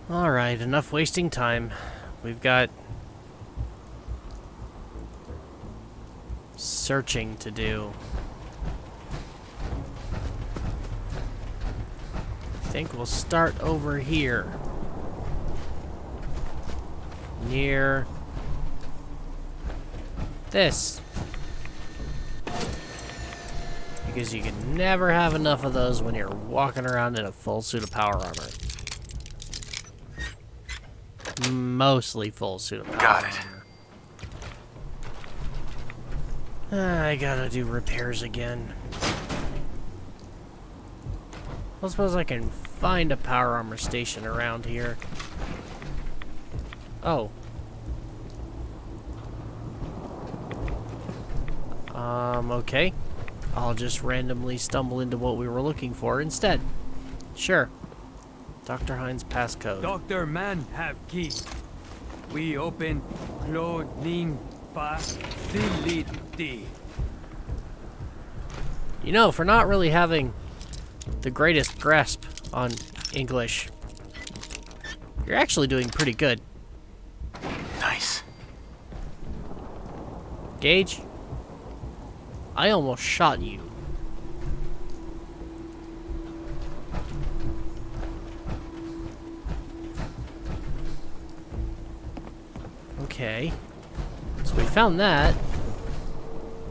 Alright, enough wasting time. We've got searching to do. I think we'll start over here. Near this. Because you can never have enough of those when you're walking around in a full suit of power armor. Mostly full suit of power armor. I gotta do repairs again. I suppose I can find a power armor station around here. Oh. Okay. I'll just randomly stumble into what we were looking for instead. Sure. Dr. Hines passcode. Dr. Man have key. We open clothing facility. You know, for not really having the greatest grasp on English, you're actually doing pretty good. Nice. Gage, I almost shot you. Okay. So we found that.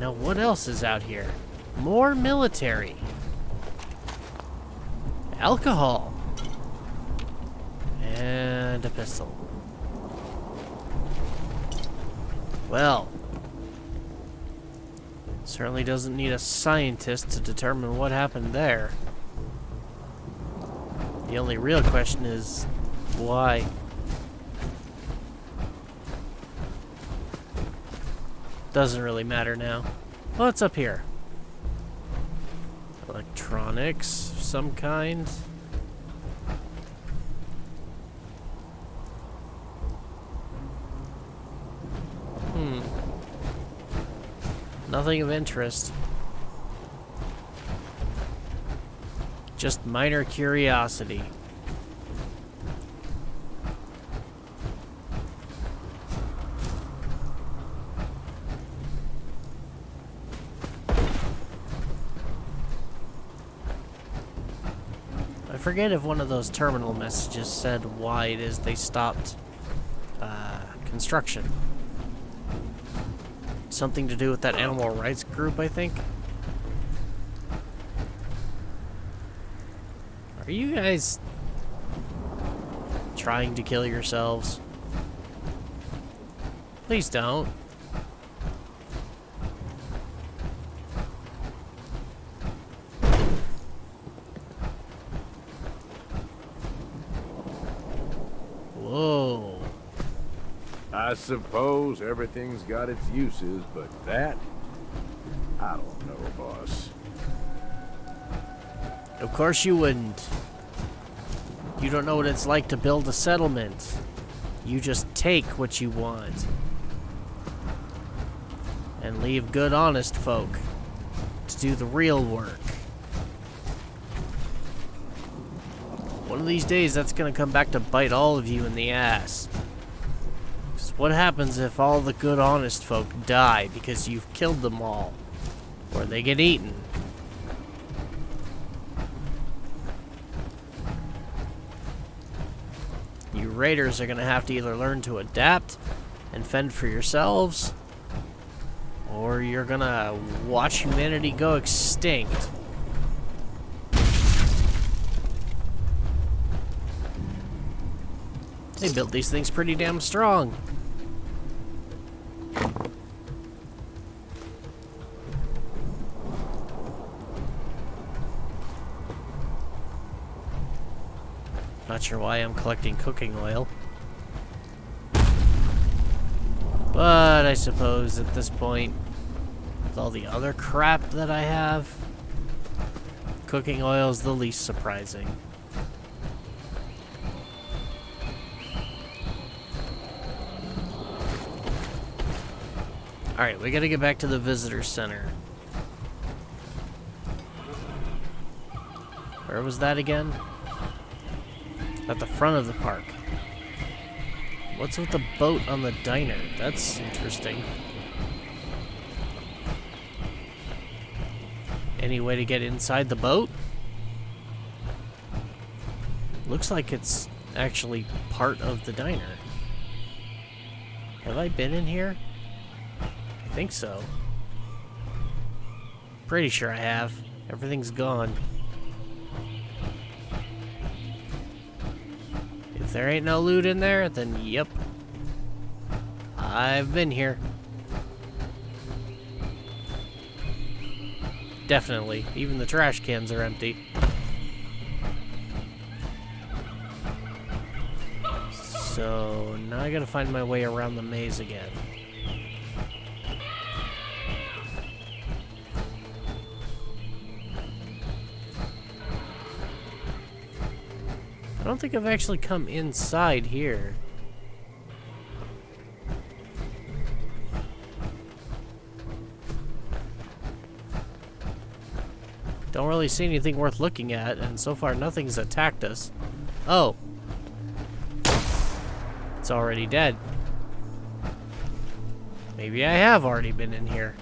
Now what else is out here? More military. Alcohol. And a pistol. Well. Certainly doesn't need a scientist to determine what happened there. The only real question is, why? Doesn't really matter now. What's up here? Electronics of some kind. Nothing of interest. Just minor curiosity. I forget if one of those terminal messages said why it is they stopped construction. Something to do with that animal rights group, I think. Are you guys trying to kill yourselves? Please don't. Whoa. I suppose everything's got its uses, but that, I don't know, boss. Of course you wouldn't. You don't know what it's like to build a settlement. You just take what you want. And leave good, honest folk to do the real work. One of these days, that's gonna come back to bite all of you in the ass. What happens if all the good, honest folk die because you've killed them all? Or they get eaten? You raiders are gonna have to either learn to adapt and fend for yourselves, or you're gonna watch humanity go extinct. They built these things pretty damn strong. Not sure why I'm collecting cooking oil. But I suppose at this point, with all the other crap that I have, cooking oil is the least surprising. Alright, we gotta get back to the visitor center. Where was that again? At the front of the park. What's with the boat on the diner? That's interesting. Any way to get inside the boat? Looks like it's actually part of the diner. Have I been in here? I think so. Pretty sure I have. Everything's gone. If there ain't no loot in there, then yep. I've been here. Definitely. Even the trash cans are empty. So now I gotta find my way around the maze again. I don't think I've actually come inside here. Don't really see anything worth looking at, and so far nothing's attacked us. Oh. It's already dead. Maybe I have already been in here.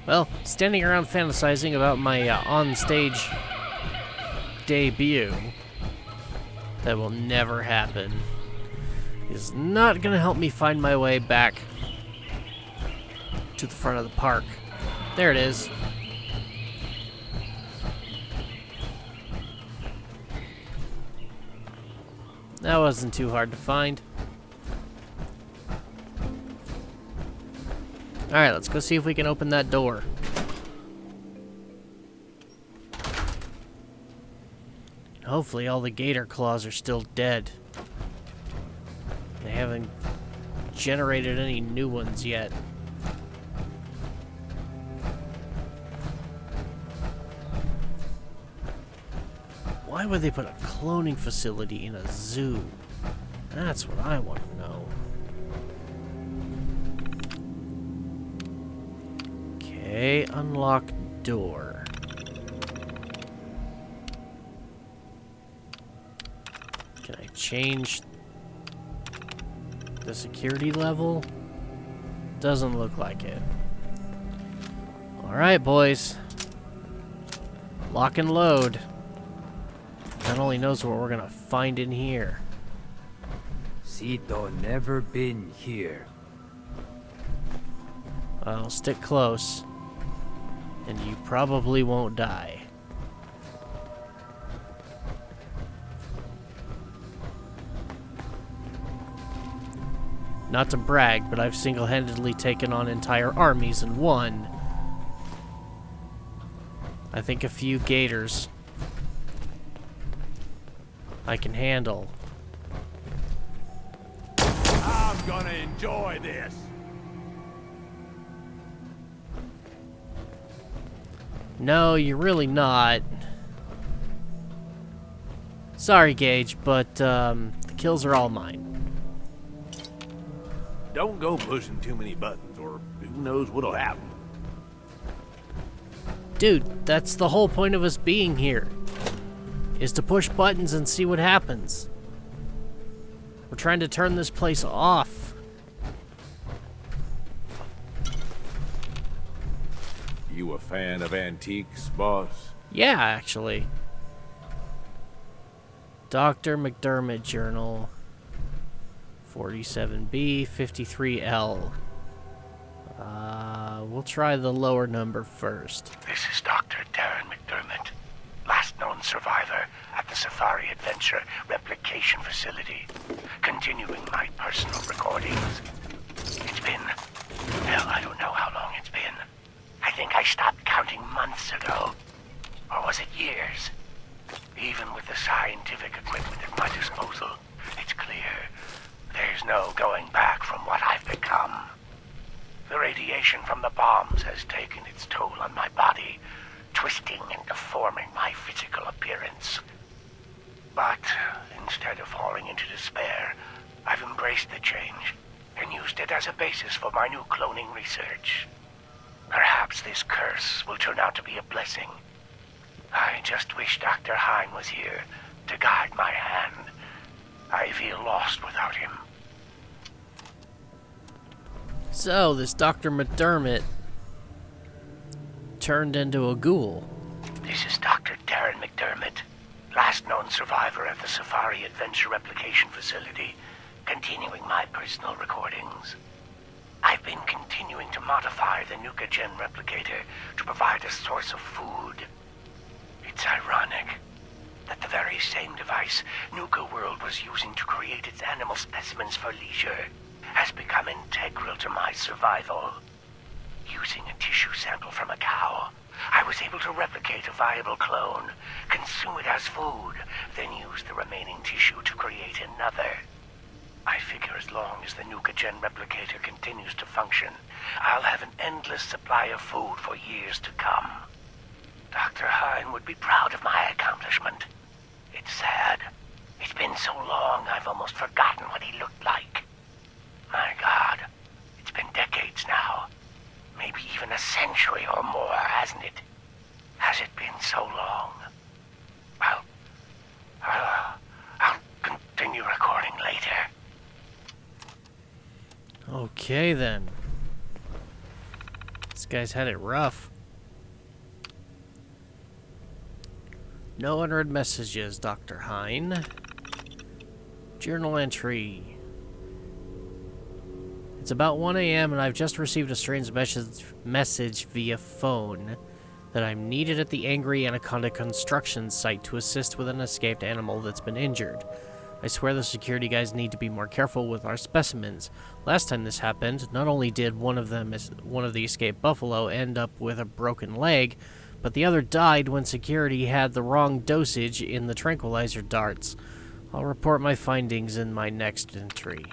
Well, standing around fantasizing about my on-stage debut that will never happen is not going to help me find my way back to the front of the park. There it is. That wasn't too hard to find. Alright, let's go see if we can open that door. Hopefully all the gator claws are still dead. They haven't generated any new ones yet. Why would they put a cloning facility in a zoo? That's what I want to know. Okay, unlock door. Can I change the security level? Doesn't look like it. Alright, boys. Lock and load. God only knows what we're gonna find in here. Cito never been here. I'll stick close. And you probably won't die. Not to brag, but I've single-handedly taken on entire armies and won. I think a few gators I can handle. I'm gonna enjoy this. No, you're really not. Sorry, Gage, but the kills are all mine. Don't go pushing too many buttons, or who knows what'll happen. Dude, that's the whole point of us being here. Is to push buttons and see what happens. We're trying to turn this place off. You a fan of antiques, boss? Yeah, actually. Dr. McDermott Journal. 47B, 53L. We'll try the lower number first. This is Dr. Darren McDermott, last known survivor at the Safari Adventure Replication Facility, continuing my personal recordings. It's been, hell, I don't know how long it's been. I think I stopped counting months ago. Or was it years? Even with the scientific equipment at my disposal, it's clear there's no going back from what I've become. The radiation from the bombs has taken its toll on my body. twisting and deforming my physical appearance. But instead of falling into despair, I've embraced the change and used it as a basis for my new cloning research. Perhaps this curse will turn out to be a blessing. I just wish Dr. Hein was here to guide my hand. I feel lost without him. So, this Dr. McDermott turned into a ghoul. This is Dr. Darren McDermott, last known survivor at the Safari Adventure Replication Facility, continuing my personal recordings. I've been continuing to modify the Nuka Gen replicator to provide a source of food. It's ironic that the very same device Nuka World was using to create its animal specimens for leisure has become integral to my survival. Using a tissue sample from a cow, I was able to replicate a viable clone, consume it as food, then use the remaining tissue to create another. I figure as long as the Nuka Gen replicator continues to function, I'll have an endless supply of food for years to come. Dr. Hein would be proud of my accomplishment. It's sad. It's been so long I've almost forgotten what he looked like. My God, it's been decades now. Maybe even a century or more, hasn't it? Has it been so long? I'll continue recording later. Okay, then. This guy's had it rough. No unread messages, Dr. Hein. Journal entry. It's about 1 a.m. and I've just received a strange message via phone that I'm needed at the Angry Anaconda construction site to assist with an escaped animal that's been injured. I swear the security guys need to be more careful with our specimens. Last time this happened, not only did one of the escaped buffalo end up with a broken leg, but the other died when security had the wrong dosage in the tranquilizer darts. I'll report my findings in my next entry.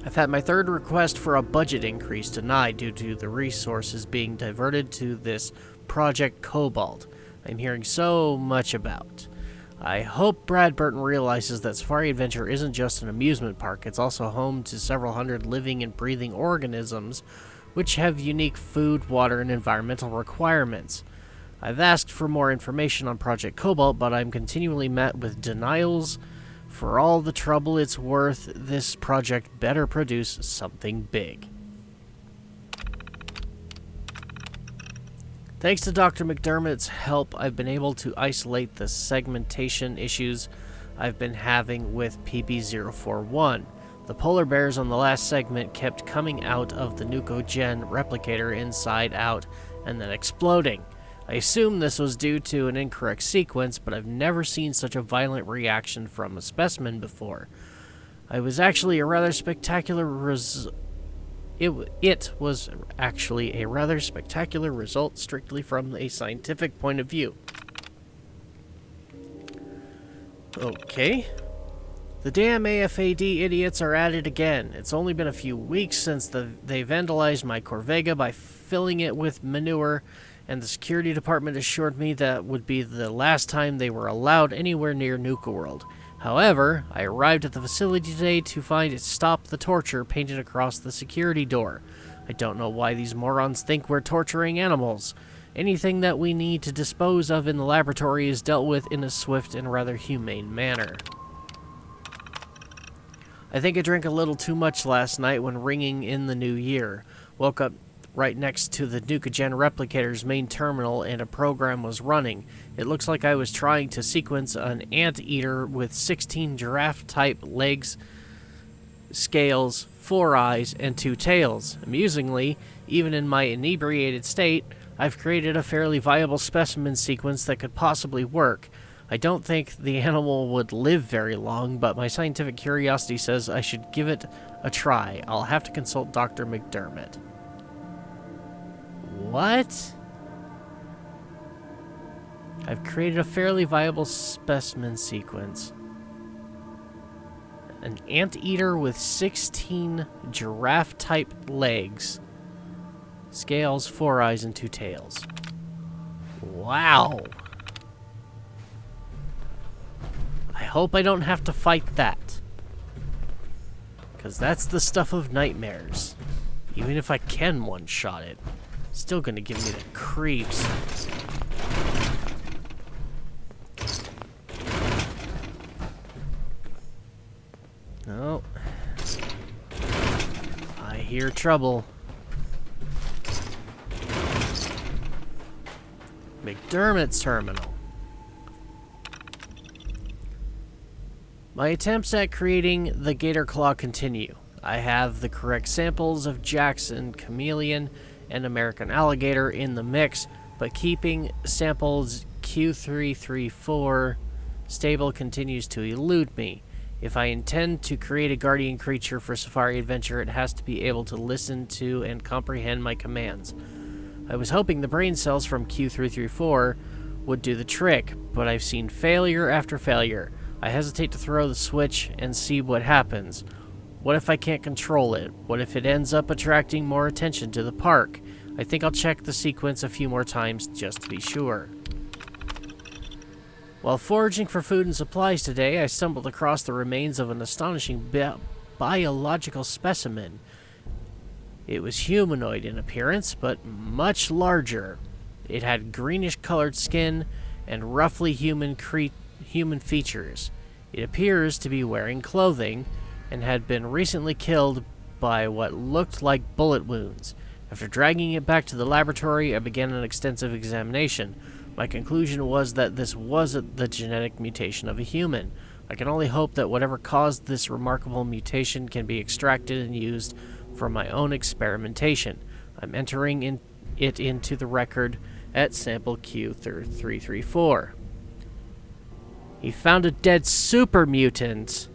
I've had my third request for a budget increase denied due to the resources being diverted to this Project Cobalt I'm hearing so much about. I hope Brad Burton realizes that Safari Adventure isn't just an amusement park, it's also home to several hundred living and breathing organisms which have unique food, water, and environmental requirements. I've asked for more information on Project Cobalt, but I'm continually met with denials. For all the trouble it's worth, this project better produce something big. Thanks to Dr. McDermott's help, I've been able to isolate the segmentation issues I've been having with Pp.18. The polar bears on the last segment kept coming out of the Nuka Gen replicator inside out and then exploding. I assume this was due to an incorrect sequence, but I've never seen such a violent reaction from a specimen before. It was actually a rather spectacular result strictly from a scientific point of view. Okay. The damn AFAD idiots are at it again. It's only been a few weeks since they vandalized my Corvega by filling it with manure, and the security department assured me that would be the last time they were allowed anywhere near Nuka World. However, I arrived at the facility today to find it "Stop the Torture" painted across the security door. I don't know why these morons think we're torturing animals. Anything that we need to dispose of in the laboratory is dealt with in a swift and rather humane manner. I think I drank a little too much last night when ringing in the new year. Woke up right next to the Nuka Gen replicator's main terminal and a program was running. It looks like I was trying to sequence an anteater with 16 giraffe-type legs, scales, 4 eyes, and 2 tails. Amusingly, even in my inebriated state, I've created a fairly viable specimen sequence that could possibly work. I don't think the animal would live very long, but my scientific curiosity says I should give it a try. I'll have to consult Dr. McDermott. What? I've created a fairly viable specimen sequence. An anteater with 16 giraffe-type legs, Scales, 4 eyes, and 2 tails. Wow. I hope I don't have to fight that. Because that's the stuff of nightmares. Even if I can one-shot it, still gonna give me the creeps. No. I hear trouble. McDermott's terminal. My attempts at creating the Gator Claw continue. I have the correct samples of Jackson Chameleon and American Alligator in the mix, but keeping samples Q334 stable continues to elude me. If I intend to create a guardian creature for Safari Adventure, it has to be able to listen to and comprehend my commands. I was hoping the brain cells from Q334 would do the trick, but I've seen failure after failure. I hesitate to throw the switch and see what happens. What if I can't control it? What if it ends up attracting more attention to the park? I think I'll check the sequence a few more times just to be sure. While foraging for food and supplies today, I stumbled across the remains of an astonishing biological specimen. It was humanoid in appearance, but much larger. It had greenish-colored skin and roughly human features. It appears to be wearing clothing and had been recently killed by what looked like bullet wounds. After dragging it back to the laboratory, I began an extensive examination. My conclusion was that this wasn't the genetic mutation of a human. I can only hope that whatever caused this remarkable mutation can be extracted and used for my own experimentation. I'm entering it into the record at sample Q334. He found a dead super mutant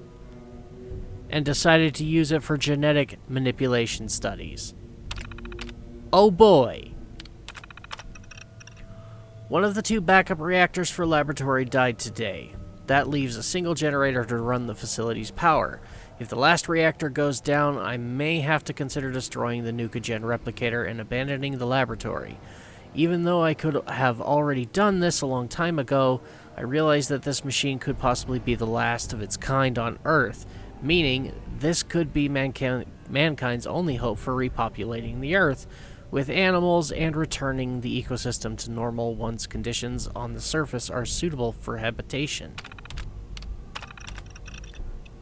and decided to use it for genetic manipulation studies. Oh boy. One of the 2 backup reactors for laboratory died today. That leaves a single generator to run the facility's power. If the last reactor goes down, I may have to consider destroying the Nuka Gen replicator and abandoning the laboratory. Even though I could have already done this a long time ago, I realize that this machine could possibly be the last of its kind on Earth, meaning this could be mankind's only hope for repopulating the Earth with animals and returning the ecosystem to normal once conditions on the surface are suitable for habitation.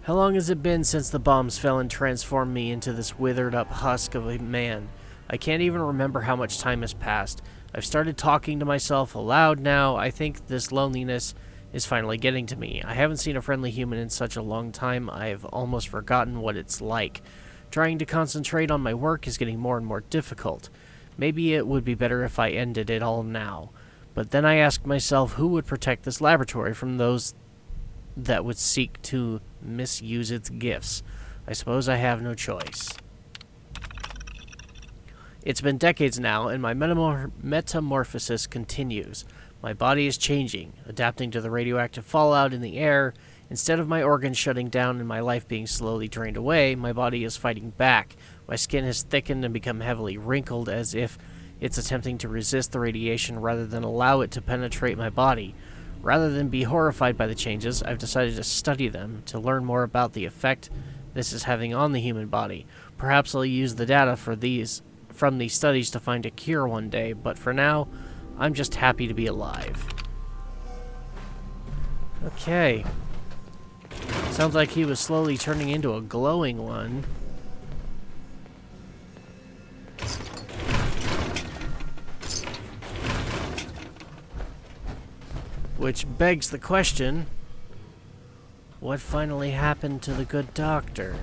How long has it been since the bombs fell and transformed me into this withered-up husk of a man? I can't even remember how much time has passed. I've started talking to myself aloud now. I think this loneliness is finally getting to me. I haven't seen a friendly human in such a long time, I've almost forgotten what it's like. Trying to concentrate on my work is getting more and more difficult. Maybe it would be better if I ended it all now. But then I ask myself, who would protect this laboratory from those that would seek to misuse its gifts? I suppose I have no choice. It's been decades now, and my metamorphosis continues. My body is changing, adapting to the radioactive fallout in the air. Instead of my organs shutting down and my life being slowly drained away, my body is fighting back. My skin has thickened and become heavily wrinkled, as if it's attempting to resist the radiation rather than allow it to penetrate my body. Rather than be horrified by the changes, I've decided to study them, to learn more about the effect this is having on the human body. Perhaps I'll use the data from these studies to find a cure one day, but for now, I'm just happy to be alive. Okay. Sounds like he was slowly turning into a glowing one. Which begs the question, what finally happened to the good doctor?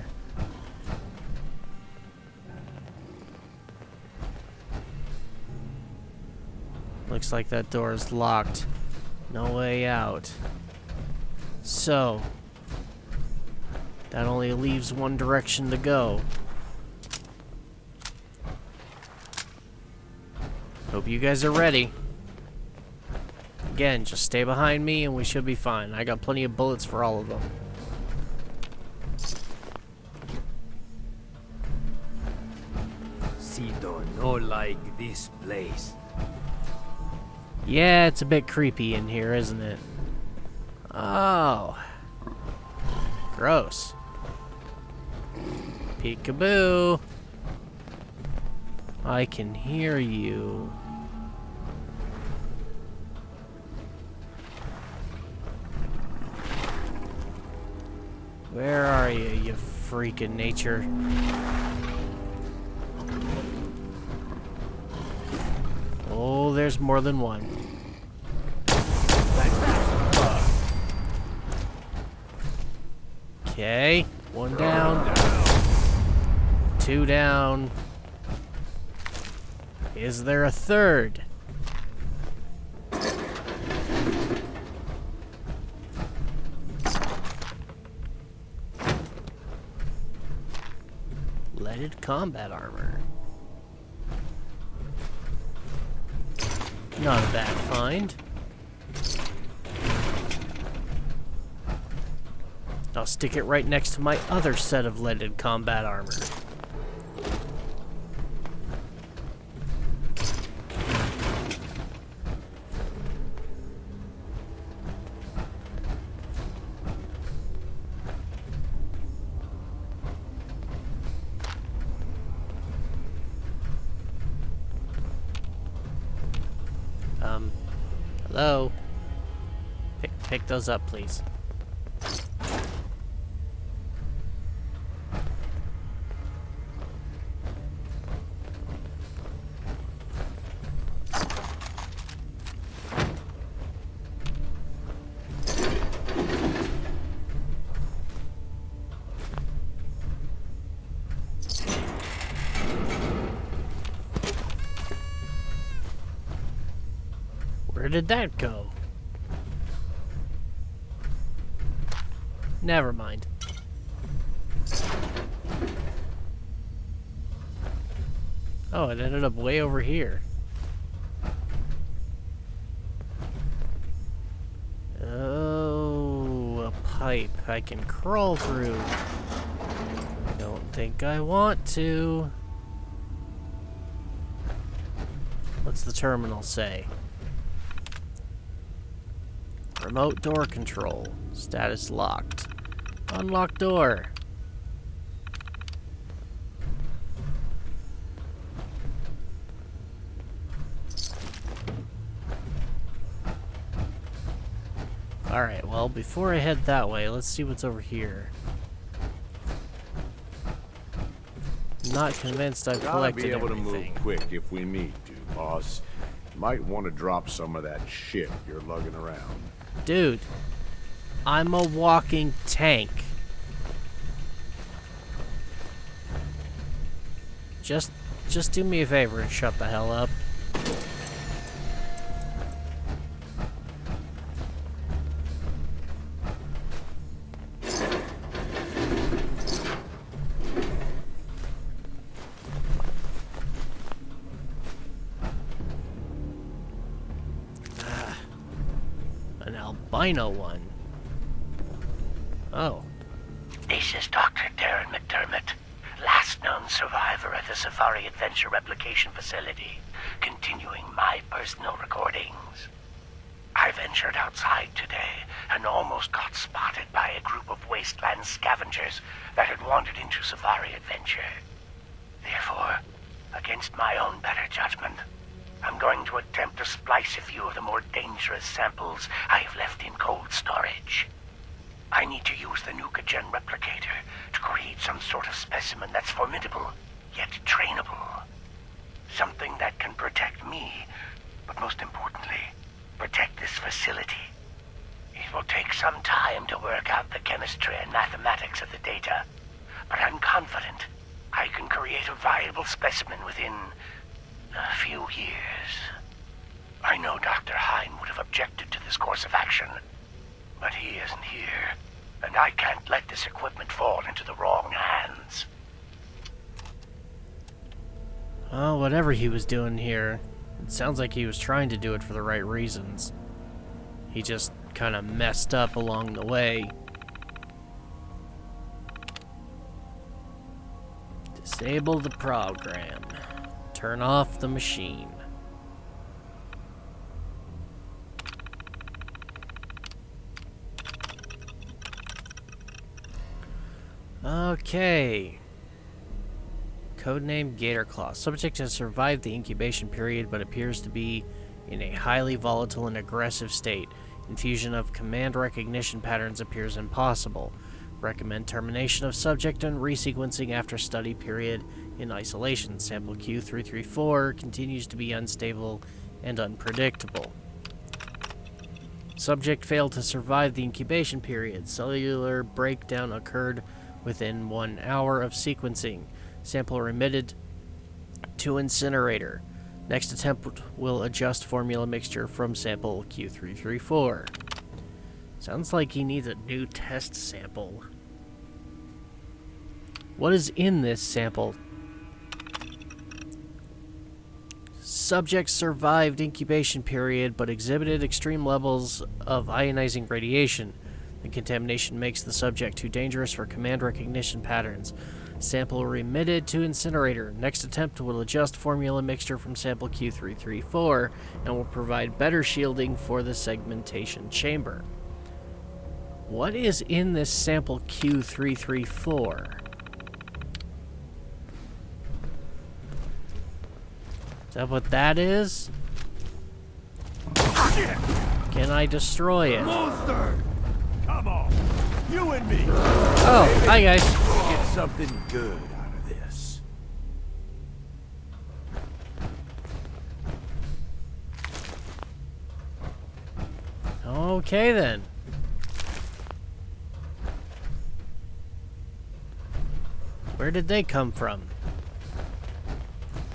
Looks like that door is locked. No way out. So, that only leaves one direction to go. Hope you guys are ready. Again, just stay behind me and we should be fine. I got plenty of bullets for all of them. Si do no like this place. Yeah, it's a bit creepy in here, isn't it? Oh. Gross. Peekaboo. I can hear you. Where are you, you freak of nature? Oh, there's more than one. Okay, one down. Two down. Is there a third? Leaded combat armor. Not a bad find. I'll stick it right next to my other set of leaded combat armor. Hello? Pick those up, please. Where did that go? Never mind. Oh, it ended up way over here. Oh, a pipe I can crawl through. Don't think I want to. What's the terminal say? Remote door control. Status locked. Unlock door. Alright, well, before I head that way, let's see what's over here. Not convinced I've collected Gotta be able everything. to move quick if we need to, boss. Might want to drop some of that shit you're lugging around. Dude, I'm a walking tank. Just do me a favor and shut the hell up. An albino one. Oh. This is Dr. Darren McDermott, last known survivor at the Safari Adventure Replication Facility, continuing my personal recordings. I ventured outside today and almost got spotted by a group of wasteland scavengers that had wandered into Safari Adventure. Therefore, against my own better judgment, I'm going to attempt to splice a few of the more dangerous samples I've left in cold storage. I need to use the Nuka replicator to create some sort of specimen that's formidable, yet trainable. Something that can protect me, but most importantly, protect this facility. It will take some time to work out the chemistry and mathematics of the data, but I'm confident I can create a viable specimen within a few years. I know Dr. Hine would have objected to this course of action, but he isn't here, and I can't let this equipment fall into the wrong hands. Oh, whatever he was doing here, it sounds like he was trying to do it for the right reasons. He just kind of messed up along the way. Disable the program. Turn off the machine. Okay. Codename Gatorclaw. Subject has survived the incubation period but appears to be in a highly volatile and aggressive state. Infusion of command recognition patterns appears impossible. Recommend termination of subject and resequencing after study period in isolation. Sample Q334 continues to be unstable and unpredictable. Subject failed to survive the incubation period. Cellular breakdown occurred within 1 hour of sequencing. Sample remitted to incinerator. Next attempt will adjust formula mixture from sample Q334. Sounds like he needs a new test sample. What is in this sample? Subject survived incubation period but exhibited extreme levels of ionizing radiation. The contamination makes the subject too dangerous for command recognition patterns. Sample remitted to incinerator. Next attempt will adjust formula mixture from sample Q334 and will provide better shielding for the segmentation chamber. What is in this sample Q334? Is that what that is? Can I destroy it? Monster! Come on! You and me! Oh, hi guys. Get something good out of this. Okay then. Where did they come from?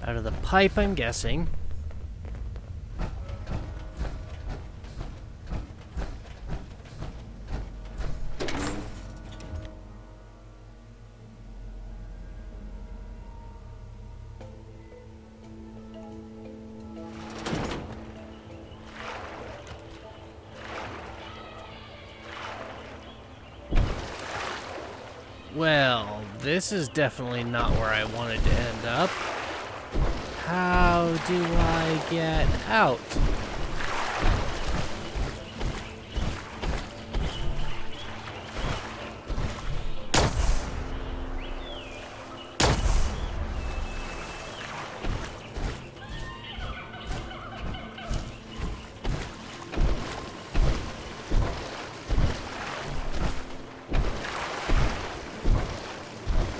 Out of the pipe, I'm guessing. Well, this is definitely not where I wanted to end up. How do I get out?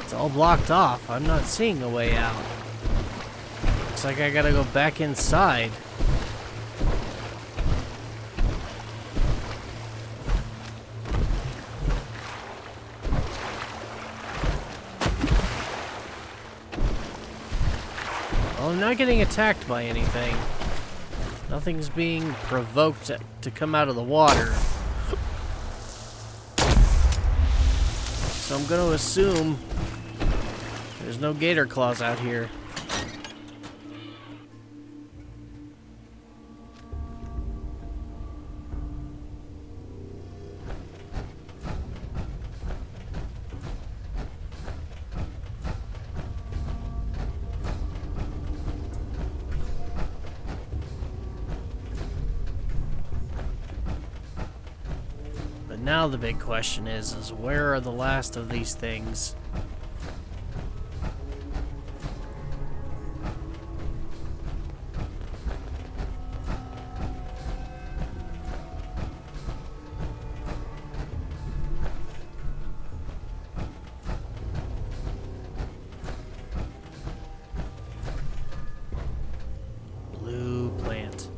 It's all blocked off. I'm not seeing a way out. Looks like I gotta go back inside. Well, I'm not getting attacked by anything. Nothing's being provoked to come out of the water. So I'm gonna assume there's no gator claws out here. Now the big question is where are the last of these things? Blue plant.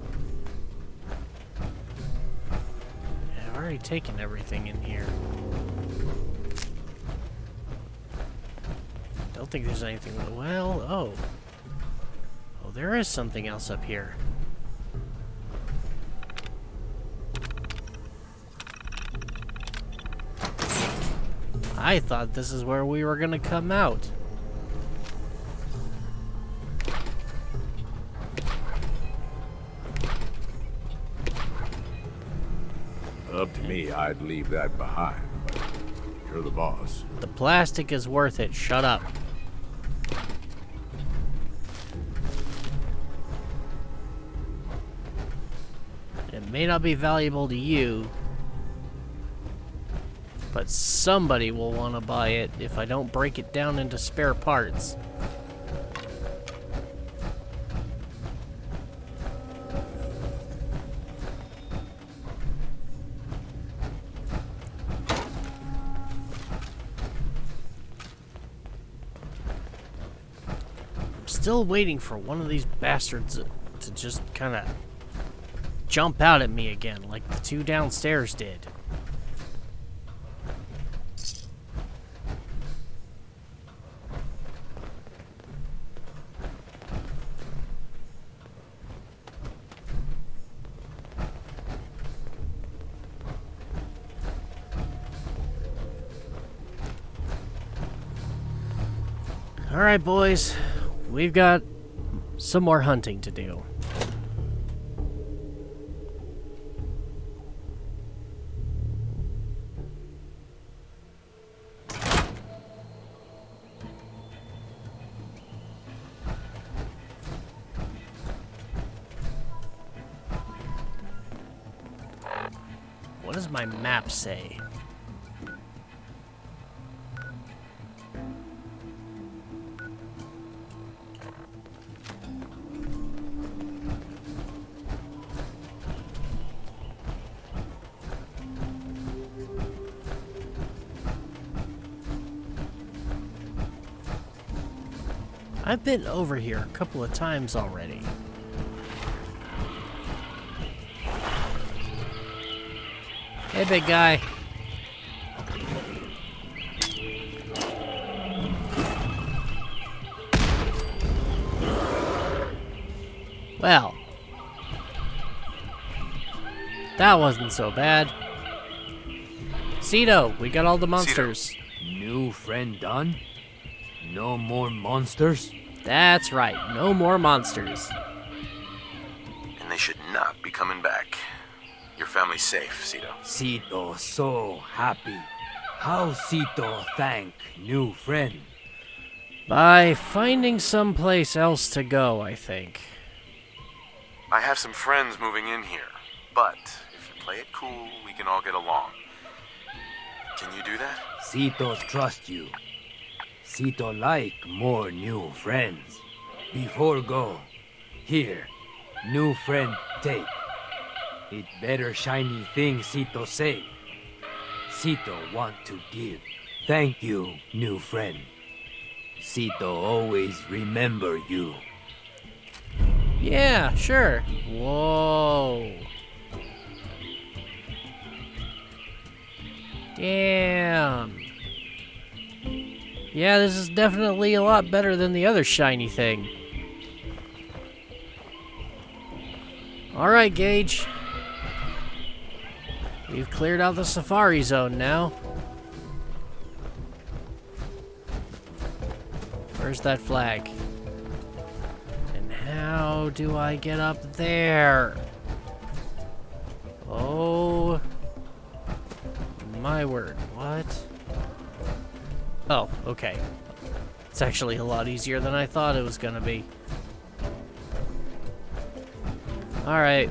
Taking everything in here. Don't think there's anything. Well, oh, there is something else up here. I thought this is where we were gonna come out. Up to me, I'd leave that behind, but you're the boss. The plastic is worth it. Shut up. It may not be valuable to you, but somebody will want to buy it if I don't break it down into spare parts. Still waiting for one of these bastards to just kind of jump out at me again, like the two downstairs did. All right, boys. We've got some more hunting to do. What does my map say? I've been over here a couple of times already. Hey, big guy. Well, that wasn't so bad. Cito, we got all the monsters. New friend done? No more monsters? That's right, no more monsters. And they should not be coming back. Your family's safe, Cito. Cito so happy. How Cito thank new friend? By finding someplace else to go, I think. I have some friends moving in here, but if you play it cool, we can all get along. Can you do that? Cito trust you. Cito like more new friends. Before go, here, new friend take. It better shiny thing Cito say. Cito want to give. Thank you, new friend. Cito always remember you. Yeah, sure. Whoa. Damn. Yeah, this is definitely a lot better than the other shiny thing. Alright, Gage. We've cleared out the safari zone now. Where's that flag? And how do I get up there? Oh my word, what? Oh, okay. It's actually a lot easier than I thought it was gonna be. Alright.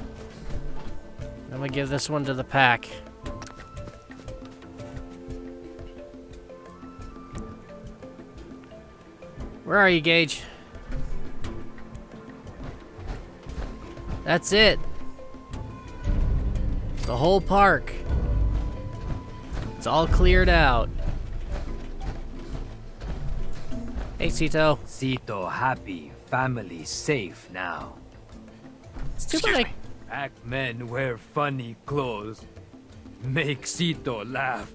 I'm gonna give this one to the pack. Where are you, Gage? That's it. The whole park. It's all cleared out. Hey, Cito. Cito happy, family safe now. It's too bad I... Pac-Men wear funny clothes. Make Cito laugh.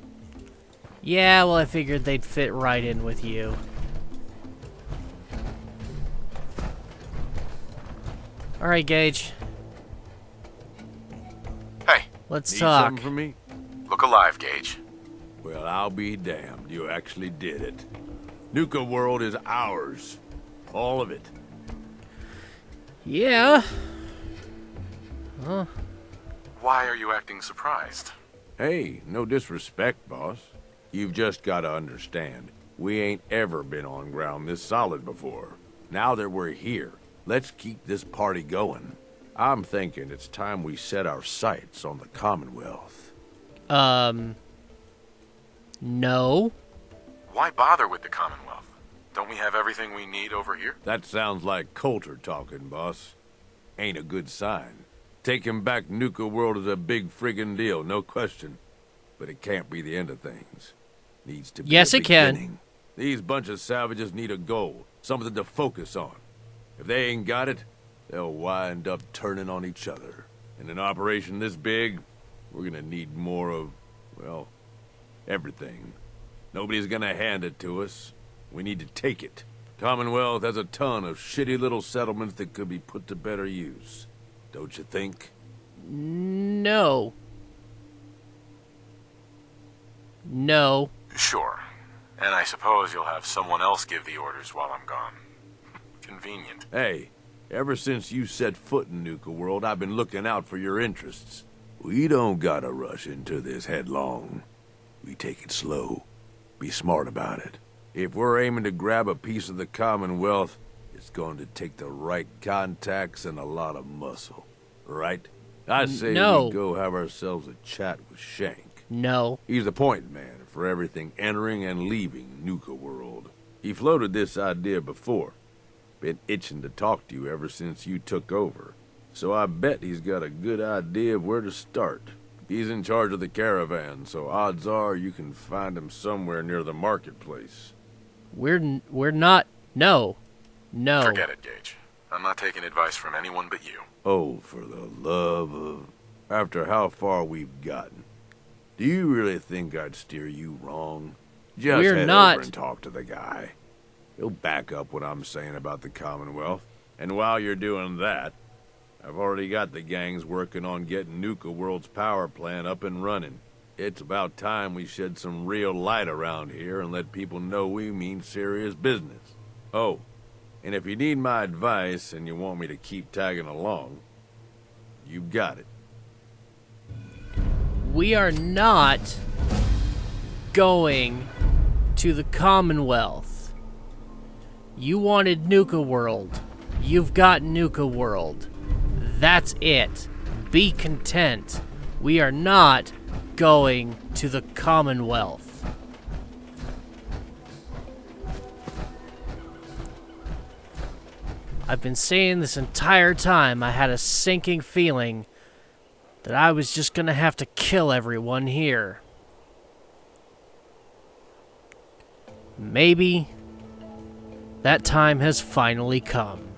Yeah, well, I figured they'd fit right in with you. Alright, Gage. Hey, Let's Need talk. something from me? look alive, Gage. Well, I'll be damned. You actually did it. Nuka world is ours. All of it. Yeah. Huh. Why are you acting surprised? Hey, no disrespect, boss. You've just got to understand. We ain't ever been on ground this solid before. Now that we're here, let's keep this party going. I'm thinking it's time we set our sights on the Commonwealth. No. Why bother with the Commonwealth? Don't we have everything we need over here? That sounds like Coulter talking, boss. Ain't a good sign. Taking back Nuka World is a big friggin' deal, no question. But it can't be the end of things. Needs to be Yes, a it can. beginning. These bunch of savages need a goal, something to focus on. If they ain't got it, they'll wind up turning on each other. In an operation this big, we're gonna need more of, well, everything. Nobody's gonna hand it to us. We need to take it. Commonwealth has a ton of shitty little settlements that could be put to better use. Don't you think? No. No. Sure. And I suppose you'll have someone else give the orders while I'm gone. Convenient. Hey, ever since you set foot in Nuka World, I've been looking out for your interests. We don't gotta rush into this headlong. We take it slow. Be smart about it. If we're aiming to grab a piece of the Commonwealth, it's going to take the right contacts and a lot of muscle. Right? I say No. we go have ourselves a chat with Shank. No. He's the point man for everything entering and leaving Nuka World. He floated this idea before. Been itching to talk to you ever since you took over. So I bet he's got a good idea of where to start. He's in charge of the caravan, so odds are you can find him somewhere near the marketplace. We're not. No. No. Forget it, Gage. I'm not taking advice from anyone but you. Oh, for the love of... After how far we've gotten, do you really think I'd steer you wrong? Just We're head not. over and talk to the guy. He'll back up what I'm saying about the Commonwealth. And while you're doing that, I've already got the gangs working on getting Nuka World's power plant up and running. It's about time we shed some real light around here and let people know we mean serious business. Oh, and if you need my advice and you want me to keep tagging along, you've got it. We are not going to the Commonwealth. You wanted Nuka World. You've got Nuka World. That's it. Be content. We are not going to the Commonwealth. I've been saying this entire time I had a sinking feeling that I was just gonna have to kill everyone here. Maybe that time has finally come.